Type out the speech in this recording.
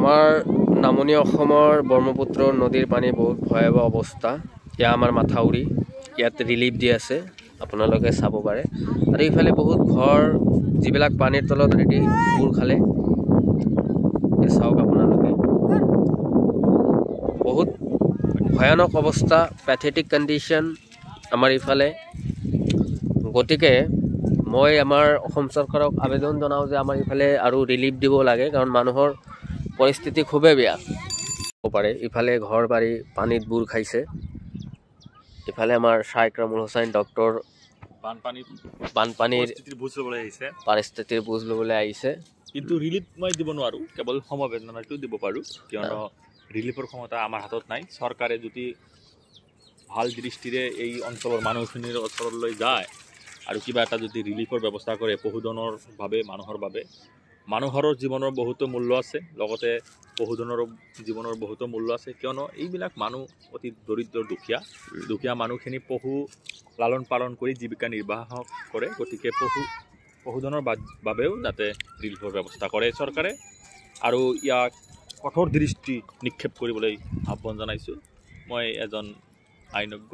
আমাৰ নামনি অসমৰ ব্ৰহ্মপুত্ৰ নদীৰ পানী বহুত ভয়াৱহ অৱস্থা। এয়া আমাৰ মাথাউৰি, ইয়াত ৰিলিফ দি আছে, আপোনালোকে চাব পাৰে। আৰু ইফালে বহুত ঘৰ যিবিলাক পানীৰ তলত ৰেডি বুৰ খালে, চাওক আপোনালোকে। বহুত ভয়ানক অৱস্থা, পেথেটিক কণ্ডিশ্যন আমাৰ ইফালে। গতিকে মই আমাৰ অসম চৰকাৰক আবেদন জনাওঁ যে আমাৰ ইফালে আৰু ৰিলিফ দিব লাগে, কাৰণ মানুহৰ পৰিস্থিতি খুবেই বেয়া হ'ব পাৰে। ইফালে ঘৰ বাৰী পানীত বুৰ খাইছে। ইফালে আমাৰ শ্বাইখ ৰামুল হুছেইন ডক্তৰ বানপানীৰ পৰিস্থিতিৰ বুজ ল'বলৈ আহিছে। কিন্তু ৰিলিফ মই দিব নোৱাৰোঁ, কেৱল সমবেদনাটো দিব পাৰোঁ, কিয়নো ৰিলিফৰ ক্ষমতা আমাৰ হাতত নাই। চৰকাৰে যদি ভাল দৃষ্টিৰে এই অঞ্চলৰ মানুহখিনিৰ ওচৰলৈ যায় আৰু কিবা এটা যদি ৰিলিফৰ ব্যৱস্থা কৰে পশুধনৰ বাবে, মানুহৰ বাবে, মানুহৰ জীৱনৰ বহুতো মূল্য আছে, লগতে পশুধনৰ জীৱনৰ বহুতো মূল্য আছে। কিয়নো এইবিলাক মানুহ অতি দৰিদ্ৰ দুখীয়া মানুহখিনি পশু লালন পালন কৰি জীৱিকা নিৰ্বাহ কৰে। গতিকে পশুধনৰ বাবেও যাতে ৰিলিফৰ ব্যৱস্থা কৰে চৰকাৰে, আৰু ইয়াক কঠোৰ দৃষ্টি নিক্ষেপ কৰিবলৈ আহ্বান জনাইছোঁ। মই এজন আইনজ্ঞ।